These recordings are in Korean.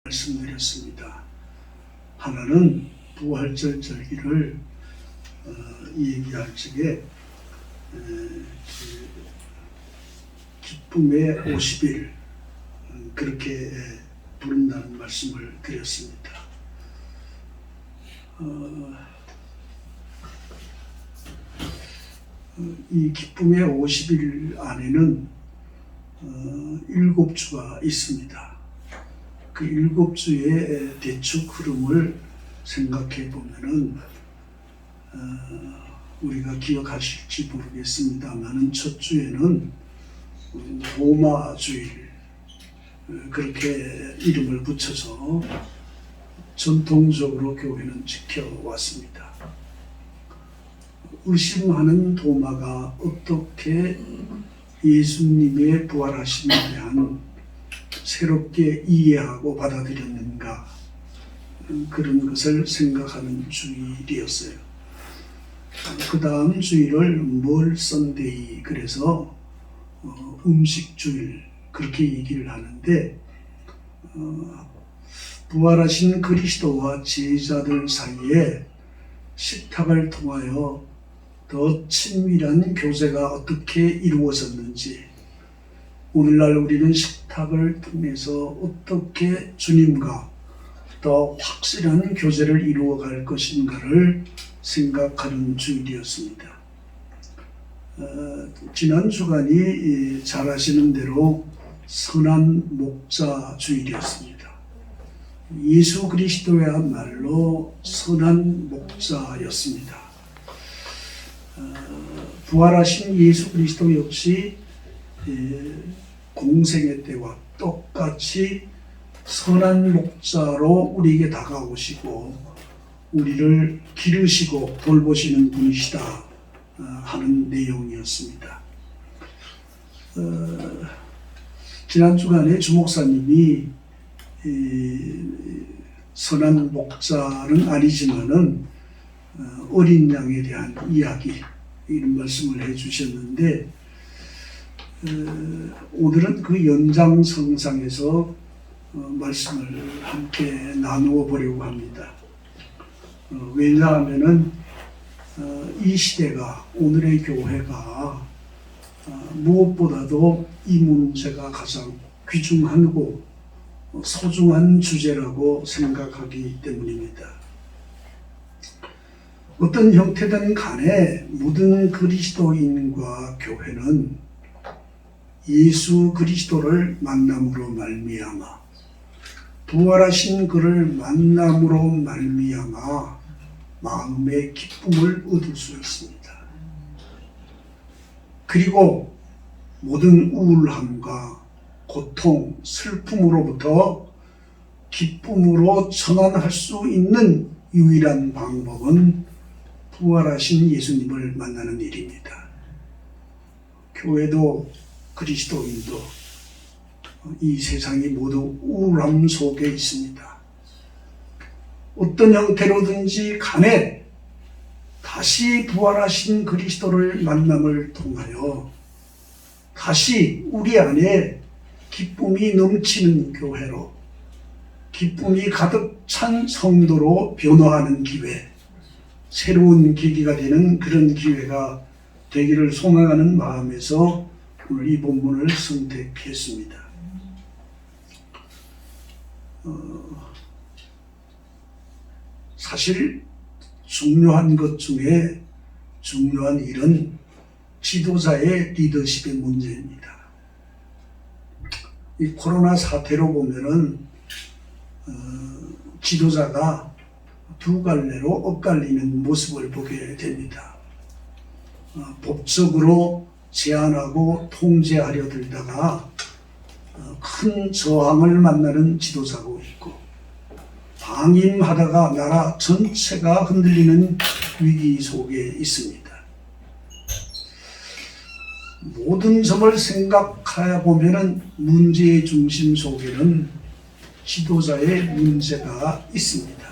말씀드렸습니다. 하나는 부활절 절기를 얘기할 적에 기쁨의 50일 그렇게 부른다는 말씀을 드렸습니다. 이 기쁨의 50일 안에는 7주가 있습니다. 그 7주의 대축 흐름을 생각해 보면은 우리가 기억하실지 모르겠습니다만은 첫 주에는 도마주일 그렇게 이름을 붙여서 전통적으로 교회는 지켜왔습니다. 의심하는 도마가 어떻게 예수님의 부활하심에 대한 새롭게 이해하고 받아들였는가 그런 것을 생각하는 주일이었어요. 그 다음 주일을 멀 선데이 그래서 음식주일 그렇게 얘기를 하는데 부활하신 그리스도와 제자들 사이에 식탁을 통하여 더 친밀한 교제가 어떻게 이루어졌는지 오늘날 우리는 식탁을 통해서 어떻게 주님과 더 확실한 교제를 이루어갈 것인가를 생각하는 주일이었습니다. 지난 주간이 잘 아시는 대로 선한 목자 주일이었습니다. 예수 그리스도야말로 선한 목자였습니다. 부활하신 예수 그리스도 역시 공생의 때와 똑같이 선한 목자로 우리에게 다가오시고 우리를 기르시고 돌보시는 분이시다 하는 내용이었습니다. 지난 주간에 주목사님이 선한 목자는 아니지만은 어린 양에 대한 이야기 이런 말씀을 해주셨는데 오늘은 그 연장선상에서 말씀을 함께 나누어 보려고 합니다. 왜냐하면은 이 시대가 오늘의 교회가 무엇보다도 이 문제가 가장 귀중하고 소중한 주제라고 생각하기 때문입니다. 어떤 형태든 간에 모든 그리스도인과 교회는 예수 그리스도를 만남으로 말미암아 부활하신 그를 만남으로 말미암아 마음의 기쁨을 얻을 수 있습니다. 그리고 모든 우울함과 고통, 슬픔으로부터 기쁨으로 전환할 수 있는 유일한 방법은 부활하신 예수님을 만나는 일입니다. 교회도 그리스도인도 이 세상이 모두 우울함 속에 있습니다. 어떤 형태로든지 간에 다시 부활하신 그리스도를 만남을 통하여 다시 우리 안에 기쁨이 넘치는 교회로 기쁨이 가득 찬 성도로 변화하는 기회 새로운 계기가 되는 그런 기회가 되기를 소망하는 마음에서 오늘 이 본문을 선택했습니다. 사실 중요한 것 중에 중요한 일은 지도자의 리더십의 문제입니다. 이 코로나 사태로 보면은 지도자가 두 갈래로 엇갈리는 모습을 보게 됩니다. 법적으로 제한하고 통제하려 들다가 큰 저항을 만나는 지도자고 있고 방임하다가 나라 전체가 흔들리는 위기 속에 있습니다. 모든 점을 생각해 보면은 문제의 중심 속에는 지도자의 문제가 있습니다.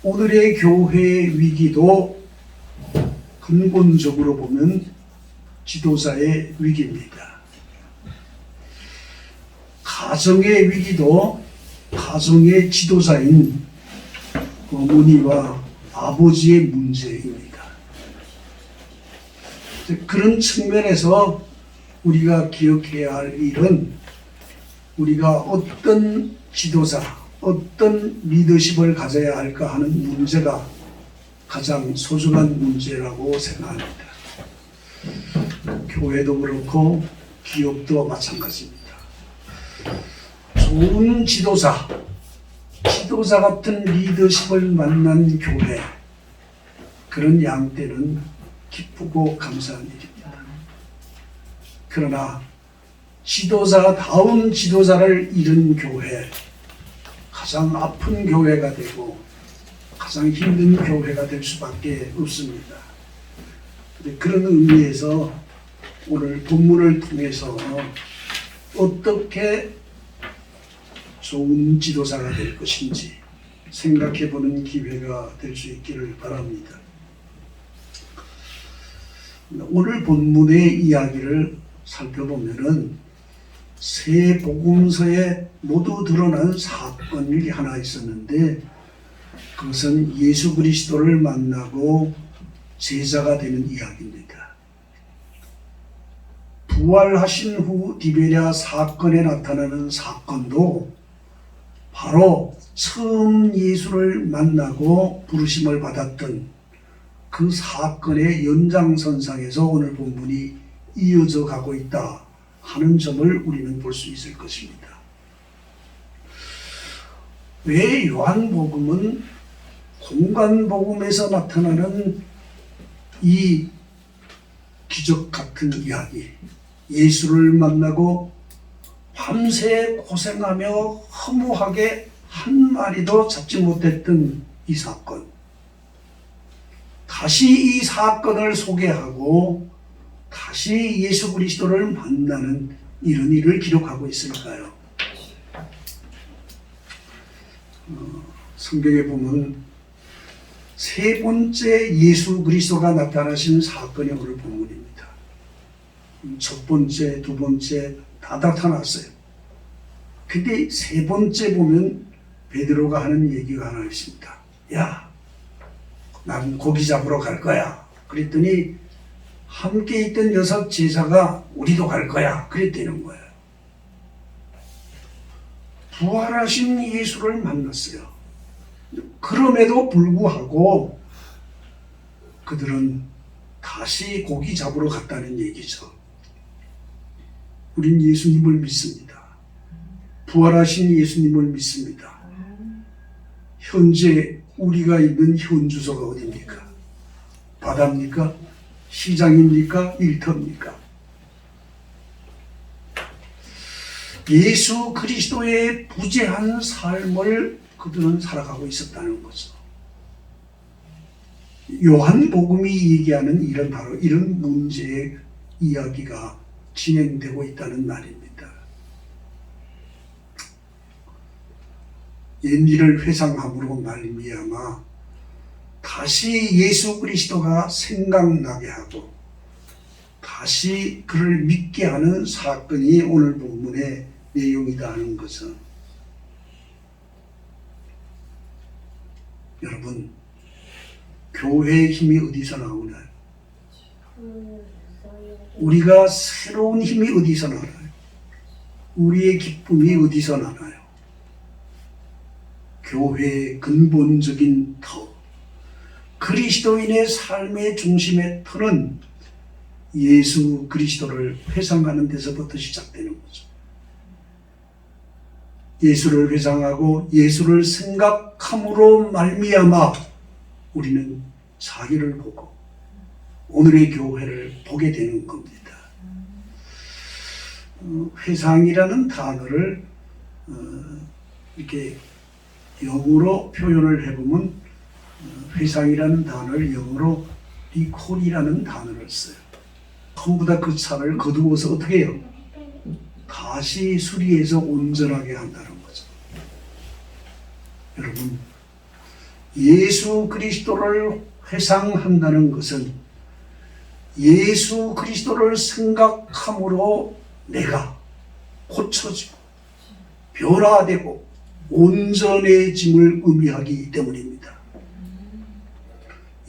오늘의 교회의 위기도 근본적으로 보면 지도자의 위기입니다. 가정의 위기도 가정의 지도자인 어머니와 아버지의 문제입니다. 그런 측면에서 우리가 기억해야 할 일은 우리가 어떤 지도자, 어떤 리더십을 가져야 할까 하는 문제가 가장 소중한 문제라고 생각합니다. 교회도 그렇고 기업도 마찬가지입니다. 좋은 지도자 같은 리더십을 만난 교회, 그런 양떼는 기쁘고 감사한 일입니다. 그러나 지도자다운 지도자를 잃은 교회, 가장 아픈 교회가 되고 가장 힘든 교회가 될 수밖에 없습니다. 그런 의미에서 오늘 본문을 통해서 어떻게 좋은 지도자가 될 것인지 생각해보는 기회가 될 수 있기를 바랍니다. 오늘 본문의 이야기를 살펴보면은 세 복음서에 모두 드러난 사건이 하나 있었는데, 그것은 예수 그리스도를 만나고 제자가 되는 이야기입니다. 부활하신 후 디베랴 사건에 나타나는 사건도 바로 처음 예수를 만나고 부르심을 받았던 그 사건의 연장선상에서 오늘 본문이 이어져 가고 있다 하는 점을 우리는 볼 수 있을 것입니다. 왜 요한복음은 공간복음에서 나타나는 이 기적 같은 이야기, 예수를 만나고 밤새 고생하며 허무하게 한 마리도 잡지 못했던 이 사건, 다시 이 사건을 소개하고 다시 예수 그리스도를 만나는 이런 일을 기록하고 있을까요? 성경에 보면 세 번째 예수 그리스도가 나타나신 사건이 오늘 본문입니다. 첫 번째, 두 번째 다 나타났어요. 근데 세 번째 보면 베드로가 하는 얘기가 하나 있습니다. 야, 난 고기 잡으러 갈 거야. 그랬더니 함께 있던 여섯 제자가 우리도 갈 거야. 그랬다는 거예요. 부활하신 예수를 만났어요. 그럼에도 불구하고 그들은 다시 고기 잡으러 갔다는 얘기죠. 우린 예수님을 믿습니다. 부활하신 예수님을 믿습니다. 현재 우리가 있는 현 주소가 어디입니까? 바다입니까? 시장입니까? 일터입니까? 예수 그리스도의 부재한 삶을 그들은 살아가고 있었다는 거죠. 요한복음이 얘기하는 바로 이런 문제의 이야기가 진행되고 있다는 말입니다. 옛일을 회상함으로 말미암아 다시 예수 그리스도가 생각나게 하고 다시 그를 믿게 하는 사건이 오늘 본문의 내용이다 하는 것은, 여러분, 교회의 힘이 어디서 나오나요? 우리가 새로운 힘이 어디서 나나요? 우리의 기쁨이 어디서 나나요? 교회의 근본적인 터, 그리스도인의 삶의 중심의 터는 예수 그리스도를 회상하는 데서부터 시작되는 거죠. 예수를 회상하고 예수를 생각함으로 말미암아 우리는 자기를 보고 오늘의 교회를 보게 되는 겁니다. 회상이라는 단어를 이렇게 영어로 표현을 해보면, 회상이라는 단어를 영어로 리콜이라는 단어를 써요. 전부 다 그 차를 거두어서 어떻게 해요? 다시 수리해서 온전하게 한다는 거죠. 여러분, 예수 그리스도를 회상한다는 것은 예수 그리스도를 생각함으로 내가 고쳐지고 변화되고 온전해짐을 의미하기 때문입니다.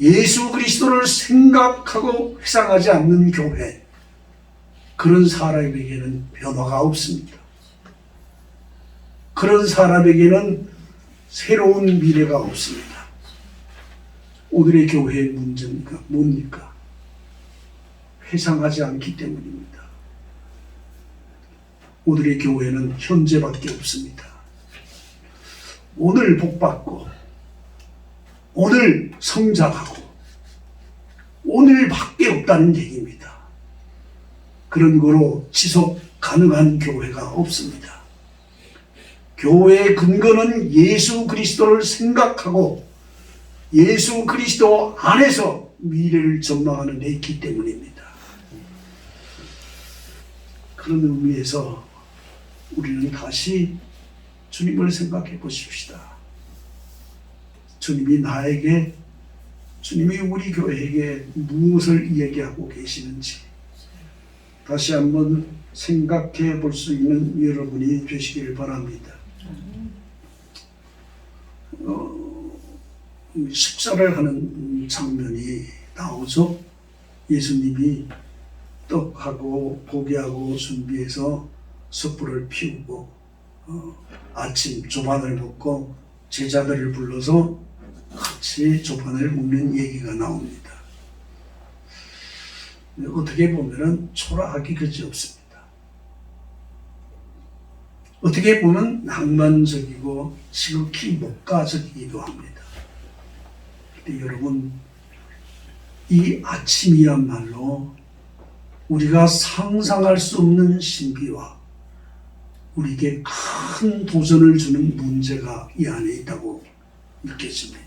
예수 그리스도를 생각하고 회상하지 않는 교회, 그런 사람에게는 변화가 없습니다. 그런 사람에게는 새로운 미래가 없습니다. 오늘의 교회의 문제가 뭡니까? 회상하지 않기 때문입니다. 오늘의 교회는 현재밖에 없습니다. 오늘 복받고, 오늘 성장하고, 오늘밖에 없다는 얘기입니다. 그런 거로 지속 가능한 교회가 없습니다. 교회의 근거는 예수 그리스도를 생각하고 예수 그리스도 안에서 미래를 전망하는 데 있기 때문입니다. 그런 의미에서 우리는 다시 주님을 생각해 보십시다. 주님이 나에게, 주님이 우리 교회에게 무엇을 얘기하고 계시는지 다시 한번 생각해 볼 수 있는 여러분이 되시길 바랍니다. 식사를 하는 장면이 나오죠. 예수님이 떡하고 고기하고 준비해서 숯불을 피우고 아침 조반을 먹고 제자들을 불러서 같이 조반을 먹는 얘기가 나옵니다. 어떻게 보면 초라하기 그지없습니다. 어떻게 보면 낭만적이고 지극히 목가적이기도 합니다. 근데 여러분, 이 아침이야말로 우리가 상상할 수 없는 신비와 우리에게 큰 도전을 주는 문제가 이 안에 있다고 느껴집니다.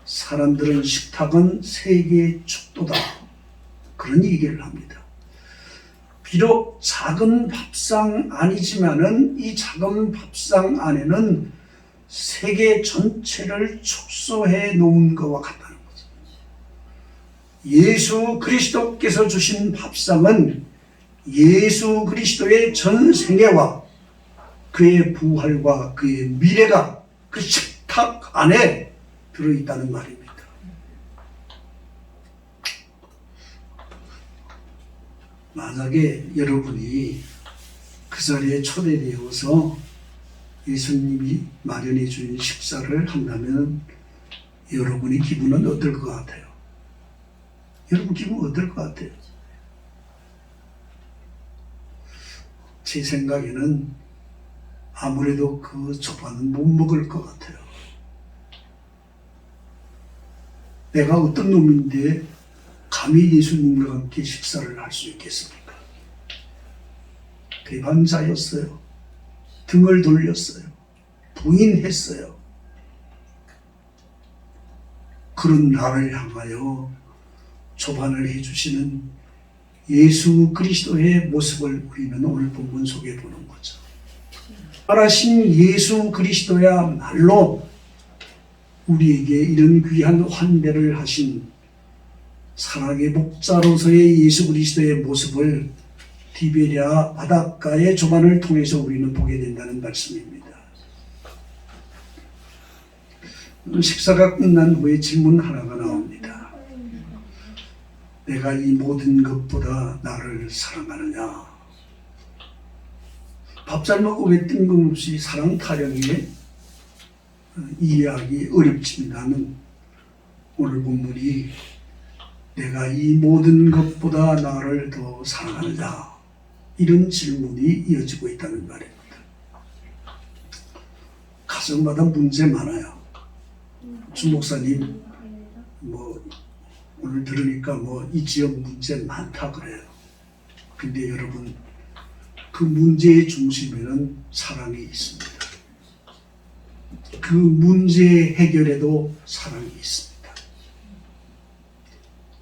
사람들은 식탁은 세계의 축도다, 그런 얘기를 합니다. 비록 작은 밥상 아니지만은 이 작은 밥상 안에는 세계 전체를 축소해 놓은 것과 같다는 거죠. 예수 그리스도께서 주신 밥상은 예수 그리스도의 전 생애와 그의 부활과 그의 미래가 그 식탁 안에 들어있다는 말입니다. 만약에 여러분이 그 자리에 초대되어서 예수님이 마련해 주신 식사를 한다면 여러분의 기분은 어떨 것 같아요? 여러분 기분 어떨 것 같아요? 제 생각에는 아무래도 그 조반은 못 먹을 것 같아요. 내가 어떤 놈인데 감히 예수님과 함께 식사를 할 수 있겠습니까? 배반자였어요. 등을 돌렸어요. 부인했어요. 그런 나를 향하여 조반을 해주시는 예수 그리스도의 모습을 우리는 오늘 본문 속에 보는 거죠. 말하신 예수 그리스도야말로 우리에게 이런 귀한 환대를 하신 사랑의 목자로서의 예수 그리스도의 모습을 디베랴 바닷가의 조반을 통해서 우리는 보게 된다는 말씀입니다. 식사가 끝난 후에 질문 하나가 나옵니다. 내가 이 모든 것보다 나를 사랑하느냐? 밥 잘 먹고 왜 뜬금없이 사랑 타령에 이해하기 어렵지만은 오늘 본문이 내가 이 모든 것보다 나를 더 사랑하느냐? 이런 질문이 이어지고 있다는 말입니다. 가정마다 문제 많아요. 주 목사님 오늘 들으니까 이 지역 문제 많다 그래요. 근데 여러분, 그 문제의 중심에는 사랑이 있습니다. 그 문제 해결에도 사랑이 있습니다.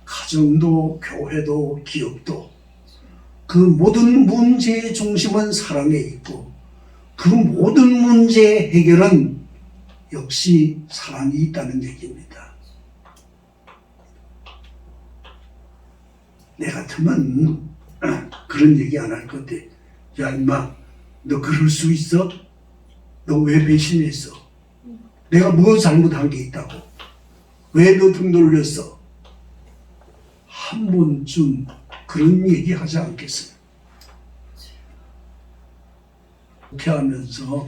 가정도 교회도 기업도 그 모든 문제의 중심은 사랑에 있고 그 모든 문제의 해결은 역시 사랑이 있다는 얘기입니다. 내 같으면 그런 얘기 안 할 건데, 야 임마 너 그럴 수 있어? 너 왜 배신했어? 내가 뭐 잘못한 게 있다고? 왜 너 등 돌렸어? 한 번쯤 그런 얘기 하지 않겠어요? 그렇게 하면서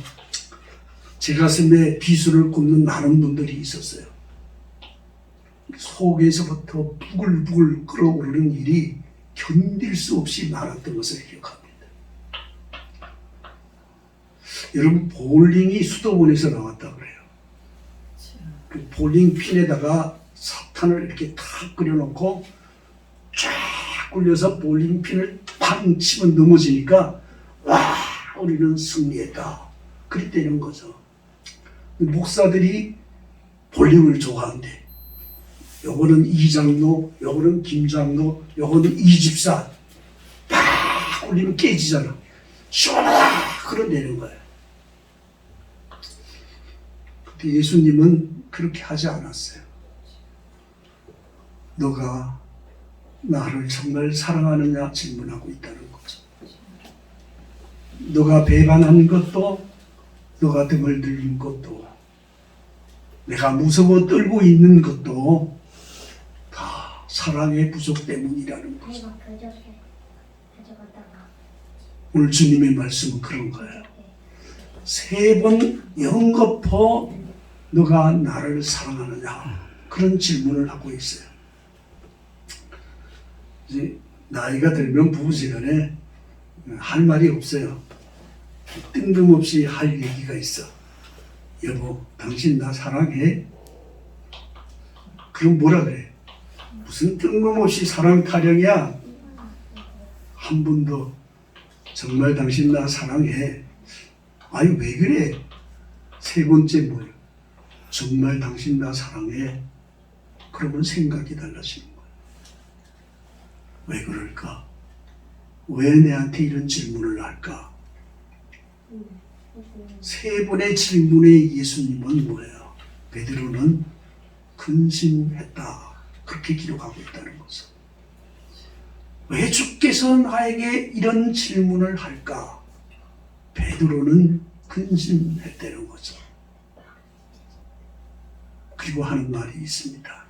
제 가슴에 비수를 꽂는 많은 분들이 있었어요. 속에서부터 부글부글 끓어오르는 일이 견딜 수 없이 많았던 것을 기억합니다. 여러분, 볼링이 수도원에서 나왔다 그래요. 그 볼링 핀에다가 사탄을 이렇게 탁 끓여놓고 쫙 굴려서 볼링 핀을 팡 치면 넘어지니까 와, 우리는 승리했다. 그랬다는 거죠. 목사들이 볼링을 좋아한대. 요거는 이장로, 요거는 김장로, 요거는 이집사. 팍 굴리면 깨지잖아. 시원하다! 그런다는 거예요. 근데 예수님은 그렇게 하지 않았어요. 너가 나를 정말 사랑하느냐 질문하고 있다는 거죠. 너가 배반한 것도, 너가 등을 들린 것도, 내가 무서워 떨고 있는 것도 다 사랑의 부족 때문이라는 거죠. 오늘 주님의 말씀은 그런 거예요. 3번 연거푸 너가 나를 사랑하느냐, 그런 질문을 하고 있어요. 이제 나이가 들면 부부지간에 할 말이 없어요. 뜬금없이 할 얘기가 있어. 여보, 당신 나 사랑해? 그럼 뭐라 그래? 무슨 뜬금없이 사랑 타령이야? 한 번 더 정말 당신 나 사랑해? 아니 왜 그래? 3번째 뭐야? 정말 당신 나 사랑해? 그러면 생각이 달라지는 거야. 왜 그럴까? 왜 내한테 이런 질문을 할까? 3번의 질문에 예수님은 뭐예요? 베드로는 근심했다. 그렇게 기록하고 있다는 거죠. 왜 주께서 나에게 이런 질문을 할까? 베드로는 근심했다는 거죠. 그리고 하는 말이 있습니다.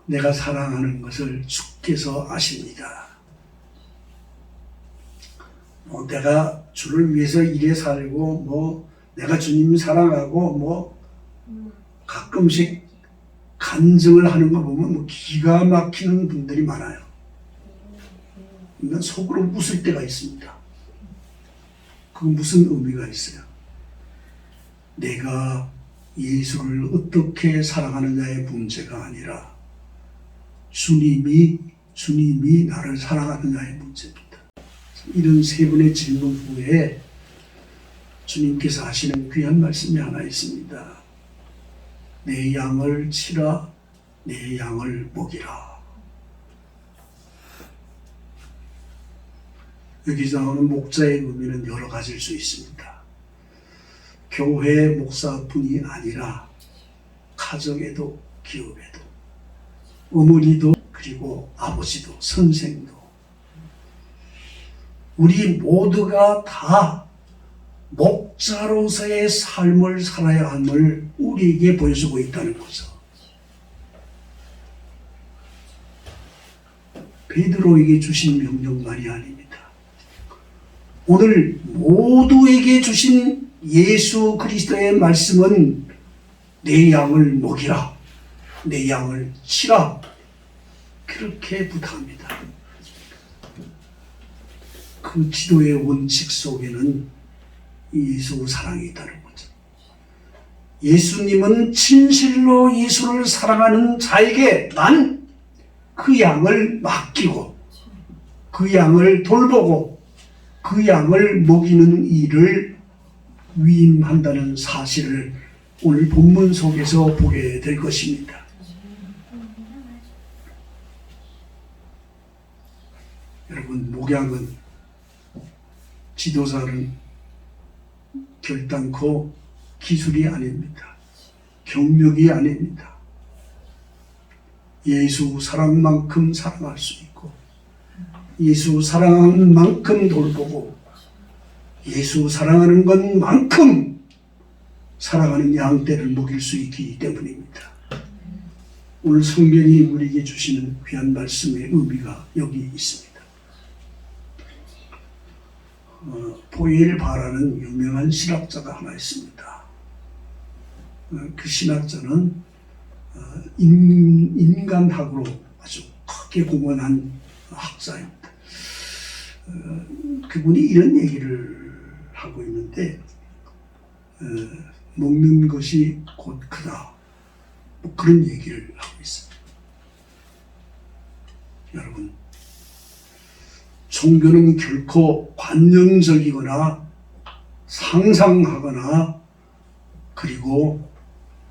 내가 사랑하는 것을 주께서 아십니다. 내가 주를 위해서 이래 살고 내가 주님 사랑하고 가끔씩 간증을 하는 거 보면 기가 막히는 분들이 많아요. 난 속으로 웃을 때가 있습니다. 그건 무슨 의미가 있어요? 내가 예수를 어떻게 사랑하느냐의 문제가 아니라 주님이 나를 사랑하느냐의 문제입니다. 이런 3번의 질문 후에 주님께서 하시는 귀한 말씀이 하나 있습니다. 내 양을 치라, 내 양을 먹이라. 여기서 나오는 목자의 의미는 여러 가지일 수 있습니다. 교회 목사뿐이 아니라 가정에도, 기업에도, 어머니도, 그리고 아버지도, 선생도, 우리 모두가 다 목자로서의 삶을 살아야 함을 우리에게 보여주고 있다는 거죠. 베드로에게 주신 명령만이 아닙니다. 오늘 모두에게 주신 예수 그리스도의 말씀은 내 양을 먹이라, 내 양을 치라, 그렇게 부탁합니다. 그 기도의 원칙 속에는 예수 사랑이 있다는 거죠. 예수님은 진실로 예수를 사랑하는 자에게 난 그 양을 맡기고 그 양을 돌보고 그 양을 먹이는 일을 위임한다는 사실을 오늘 본문 속에서 보게 될 것입니다. 여러분, 목양은, 지도자는 결단코 기술이 아닙니다. 경력이 아닙니다. 예수 사랑만큼 사랑할 수 있고 예수 사랑하는 만큼 돌보고 예수 사랑하는 것만큼 사랑하는 양떼를 먹일 수 있기 때문입니다. 오늘 성경이 우리에게 주시는 귀한 말씀의 의미가 여기 있습니다. 포엘 바라는 유명한 신학자가 하나 있습니다. 그 신학자는 인간학으로 아주 크게 공헌한 학자입니다. 그분이 이런 얘기를 하고 있는데 먹는 것이 곧 크다. 뭐 그런 얘기를 하고 있어요. 여러분, 종교는 결코 관념적이거나 상상하거나 그리고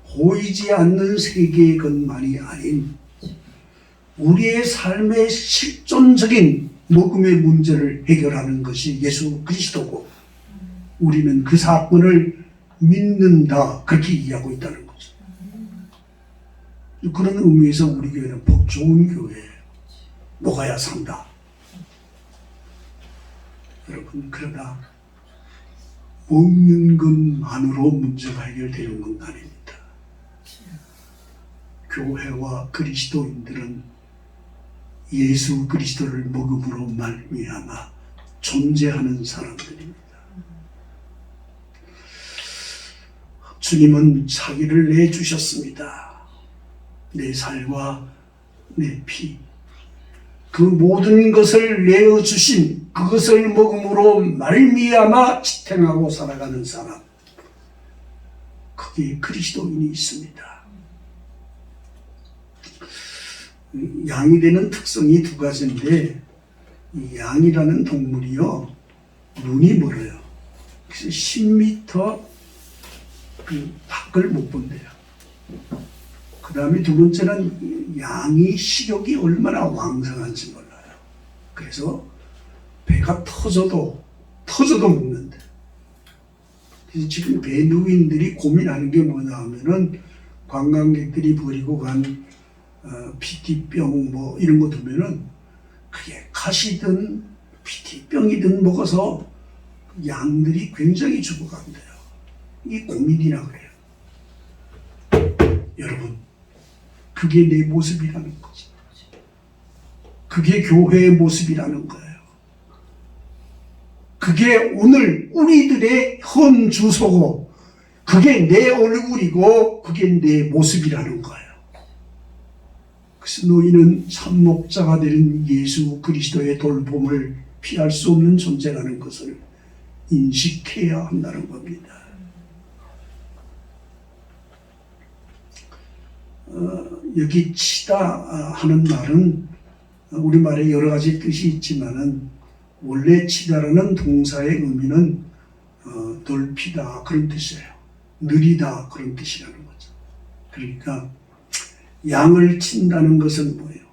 보이지 않는 세계의 것만이 아닌 우리의 삶의 실존적인 먹음의 문제를 해결하는 것이 예수 그리스도고 우리는 그 사건을 믿는다 그렇게 이해하고 있다는 거죠. 그런 의미에서 우리 교회는 복 좋은 교회예요. 먹어야 산다. 여러분, 그러나 먹는 것만으로 문제가 해결되는 건 아닙니다. 교회와 그리스도인들은 예수 그리스도를 먹음으로 말미암아 존재하는 사람들입니다. 주님은 자기를 내주셨습니다. 내 살과 내 피, 그 모든 것을 내어주신 그것을 먹음으로 말미암아 지탱하고 살아가는 사람, 거기에 그리스도인이 있습니다. 양이 되는 특성이 두 가지인데 이 양이라는 동물이요 눈이 멀어요. 그래서 10m 그 밖을 못 본대요. 그 다음에 두 번째는 양이 식욕이 얼마나 왕성한지 몰라요. 그래서 배가 터져도 먹는데. 그래서 지금 배누인들이 고민하는 게 뭐냐 하면은 관광객들이 버리고 간 PT병 뭐 이런 거 두면은 그게 가시든 PT병이든 먹어서 양들이 굉장히 죽어간대요. 이게 고민이라 그래요. 여러분, 그게 내 모습이라는 거죠. 그게 교회의 모습이라는 거예요. 그게 오늘 우리들의 현 주소고 그게 내 얼굴이고 그게 내 모습이라는 거예요. 그래서 너희는 참 목자가 되는 예수 그리스도의 돌봄을 피할 수 없는 존재라는 것을 인식해야 한다는 겁니다. 여기 치다 하는 말은 우리말에 여러 가지 뜻이 있지만은 원래 치다라는 동사의 의미는 넓히다 그런 뜻이에요. 느리다 그런 뜻이라는 거죠. 그러니까 양을 친다는 것은 뭐예요?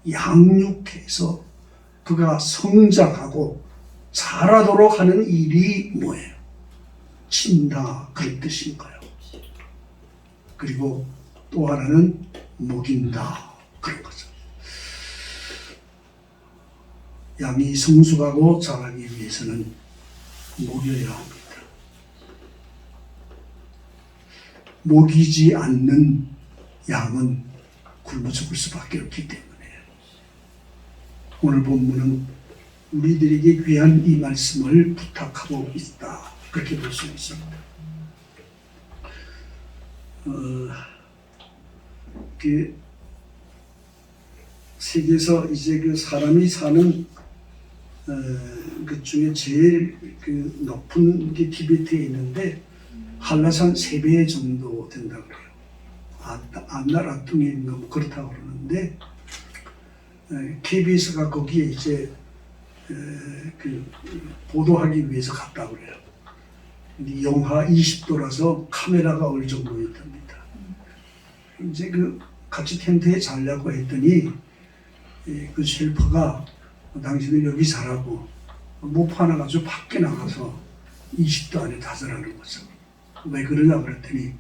양육해서 그가 성장하고 자라도록 하는 일이 뭐예요? 친다 그런 뜻인 거예요. 그리고 또 하나는 먹인다 그런 거죠. 양이 성숙하고 자라기 위해서는 먹여야 합니다. 먹이지 않는 양은 굶어 죽을 수밖에 없기 때문에 오늘 본문은 우리들에게 귀한 이 말씀을 부탁하고 있다 그렇게 볼 수 있습니다. 그 세계에서 이제 그 사람이 사는 그 중에 제일 그 높은 게 티베트에 있는데 한라산 3배 정도 된다고 그래요. 안나라뚱인가 뭐 그렇다고 그러는데 KBS가 거기에 이제 그 보도하기 위해서 갔다고 그래요. 영하 20도라서 카메라가 올 정도였답니다. 이제 그 같이 텐트에 자려고 했더니 그 쉘퍼가 당신은 여기 자라고 못 하나 가지고 밖에 나가서 20도 안에 다 자라는 거죠. 왜 그러냐 그랬더니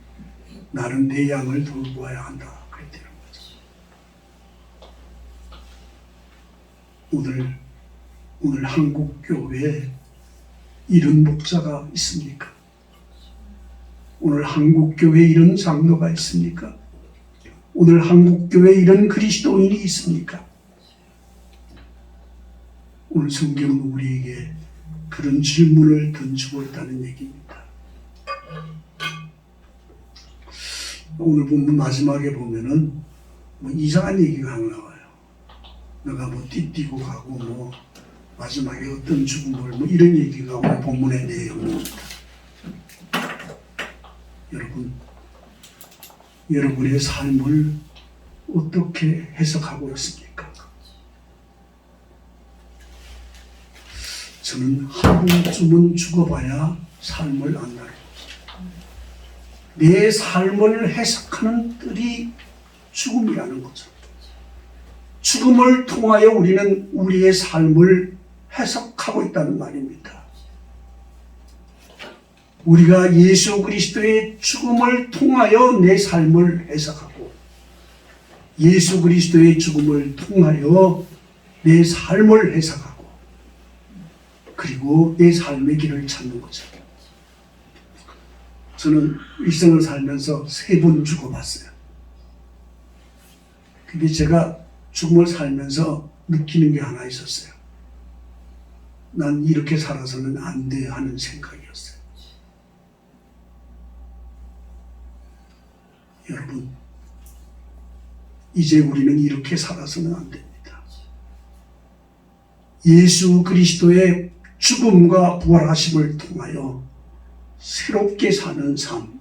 나는 내 양을 돌보아야 한다 그랬다는 거죠. 오늘 오늘 한국 교회에 이런 목사가 있습니까? 오늘 한국 교회에 이런 장로가 있습니까? 오늘 한국 교회에 이런 그리스도인이 있습니까? 오늘 성경은 우리에게 그런 질문을 던지고 있다는 얘기입니다. 오늘 본문 마지막에 보면은 뭐 이상한 얘기가 하나 나와요. 내가 뭐 띠띠고 가고 마지막에 어떤 죽음을 이런 얘기가 오늘 본문의 내용입니다. 여러분의 삶을 어떻게 해석하고 있습니까? 저는 한 번쯤은 죽어봐야 삶을 안다는 거죠. 내 삶을 해석하는 뜰이 죽음이라는 거죠. 죽음을 통하여 우리는 우리의 삶을 해석하고 있다는 말입니다. 우리가 예수 그리스도의 죽음을 통하여 내 삶을 해석하고 예수 그리스도의 죽음을 통하여 내 삶을 해석하고 그리고 내 삶의 길을 찾는 거죠. 저는 일생을 살면서 3번 죽어봤어요. 근데 제가 죽음을 살면서 느끼는 게 하나 있었어요. 난 이렇게 살아서는 안 돼 하는 생각이었어요. 여러분, 이제 우리는 이렇게 살아서는 안 됩니다. 예수 그리스도의 죽음과 부활하심을 통하여 새롭게 사는 삶.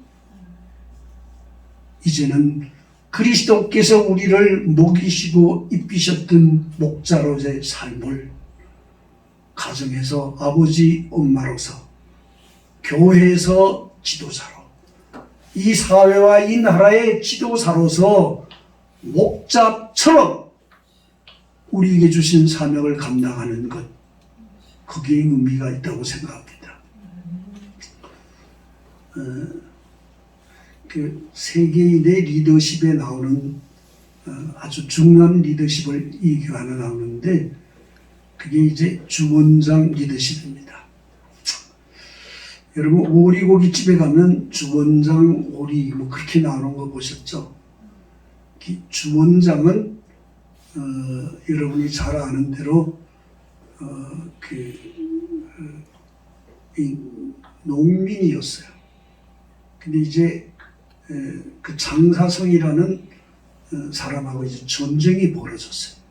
이제는 그리스도께서 우리를 먹이시고 입히셨던 목자로의 삶을 가정에서 아버지, 엄마로서, 교회에서 지도자로, 이 사회와 이 나라의 지도사로서 목자처럼 우리에게 주신 사명을 감당하는 것, 거기에 의미가 있다고 생각합니다. 그 세계인의 리더십에 나오는 아주 중요한 리더십을 얘기가 하나 나오는데 그게 이제 주원장 리더십입니다. 여러분 오리고기집에 가면 주원장 오리 그렇게 나오는 거 보셨죠? 주원장은 여러분이 잘 아는 대로 농민이었어요. 근데 이제 그 장사성이라는 사람하고 이제 전쟁이 벌어졌어요.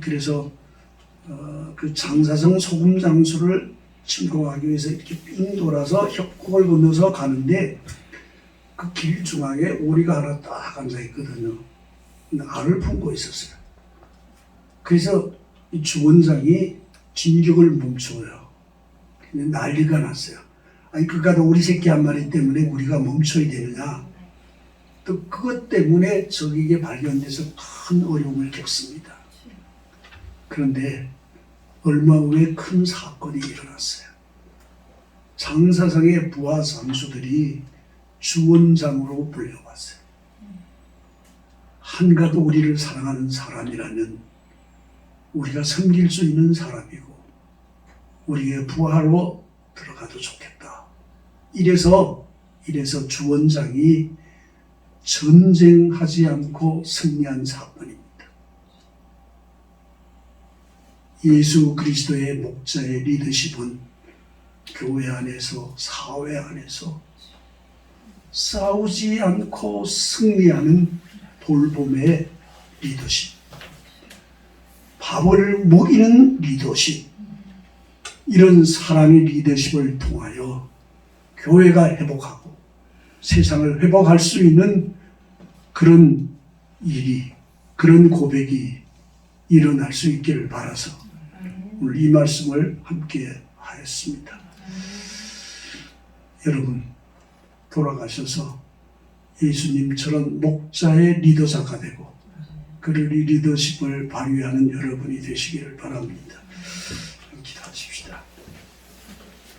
그래서 그 장사성 소금 장수를 침공하기 위해서 이렇게 삥 돌아서 협곡을 건너서 가는데 그 길 중앙에 오리가 하나 딱 앉아 있거든요. 알을 품고 있었어요. 그래서 이 주원장이 진격을 멈춰요. 근데 난리가 났어요. 아니 그가도 오리 새끼 한 마리 때문에 우리가 멈춰야 되느냐. 또 그것 때문에 적에게 발견돼서 큰 어려움을 겪습니다. 그런데 얼마 후에 큰 사건이 일어났어요. 장사성의 부하 장수들이 주원장으로 불려왔어요. 한가도 우리를 사랑하는 사람이라면 우리가 섬길 수 있는 사람이고 우리의 부하로 들어가도 좋겠다. 이래서 주원장이 전쟁하지 않고 승리한 사건입니다. 예수 그리스도의 목자의 리더십은 교회 안에서 사회 안에서 싸우지 않고 승리하는 돌봄의 리더십, 밥을 먹이는 리더십, 이런 사랑의 리더십을 통하여 교회가 회복하고 세상을 회복할 수 있는 그런 일이, 그런 고백이 일어날 수 있기를 바라서 오늘 이 말씀을 함께 하였습니다. 여러분, 돌아가셔서 예수님처럼 목자의 리더자가 되고 그를 이 리더십을 발휘하는 여러분이 되시기를 바랍니다. 기도하시겠습니다.